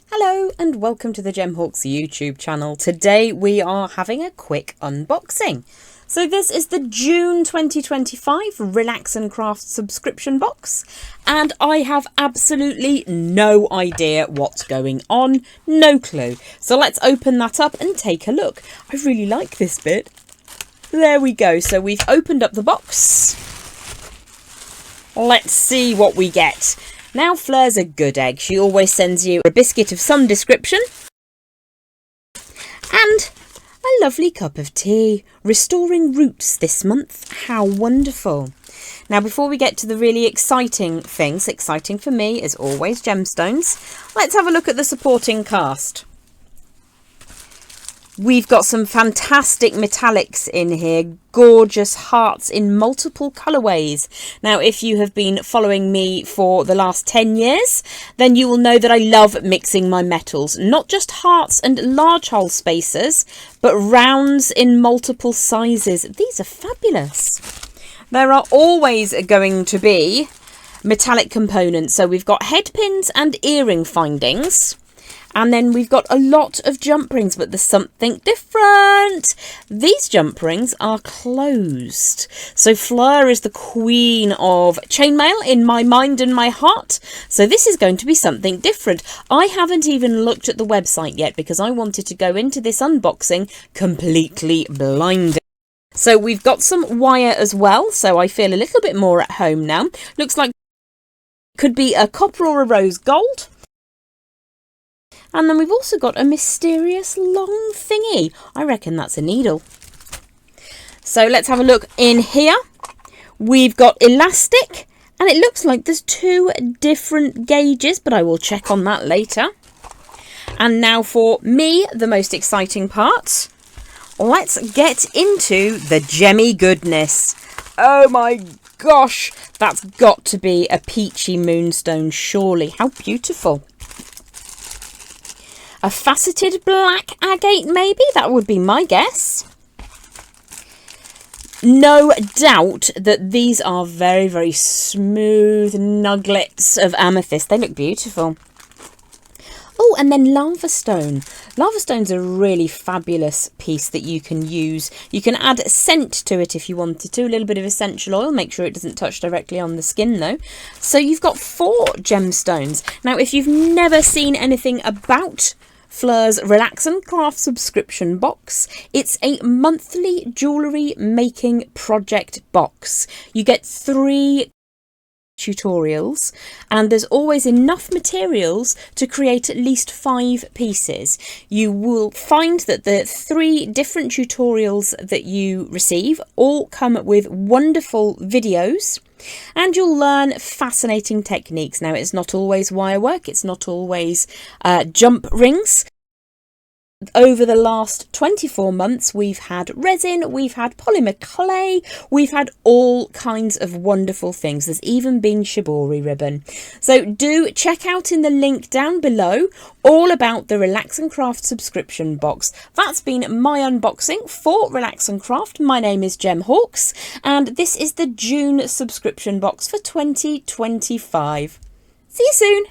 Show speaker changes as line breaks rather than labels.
Hello and welcome to the Gemhawks YouTube channel. Today we are having a quick unboxing. So this is the June 2025 Relax and Craft subscription box, and I have absolutely no idea what's going on, no clue. So let's open that up and take a look. I really like this bit. There we go. So we've opened up the box. Let's see what we get. Now, Fleur's a good egg. She always sends you a biscuit of some description and a lovely cup of tea. Restoring roots this month. How wonderful. Now, before we get to the really exciting things, exciting for me is always gemstones, let's have a look at the supporting cast. We've got some fantastic metallics in here, gorgeous hearts in multiple colourways. Now, if you have been following me for the last 10 years, then you will know that I love mixing my metals. Not just hearts and large hole spacers, but rounds in multiple sizes. These are fabulous. There are always going to be metallic components. So we've got head pins and earring findings. And then we've got a lot of jump rings, but there's something different. These jump rings are closed. So Fleur is the queen of chainmail in my mind and my heart. So this is going to be something different. I haven't even looked at the website yet because I wanted to go into this unboxing completely blind. So we've got some wire as well. So I feel a little bit more at home now. Looks like it could be a copper or a rose gold. And then we've also got a mysterious long thingy. I reckon that's a needle. So let's have a look in here. We've got elastic, and it looks like there's two different gauges, but I will check on that later. And now for me, the most exciting part. Let's get into the gemmy goodness. Oh my gosh, that's got to be a peachy moonstone, surely. How beautiful. A faceted black agate, maybe? That would be my guess. No doubt that these are very, very smooth nuggets of amethyst. They look beautiful. Oh, and then lava stone. Lava stone's a really fabulous piece that you can use. You can add scent to it if you wanted to. A little bit of essential oil. Make sure it doesn't touch directly on the skin, though. So you've got 4 gemstones. Now, if you've never seen anything about Fleur's Relax and Craft subscription box, it's a monthly jewellery making project box. You get 3 tutorials, and there's always enough materials to create at least 5 pieces. You will find that the 3 different tutorials that you receive all come with wonderful videos, and you'll learn fascinating techniques. Now, it's not always wire work, it's not always jump rings. Over the last 24 months, we've had resin, we've had polymer clay, we've had all kinds of wonderful things. There's even been shibori ribbon. So do check out in the link down below all about the Relax and Craft subscription box. That's been my unboxing for Relax and Craft. My name is Gemhawks, and this is the June subscription box for 2025. See you soon.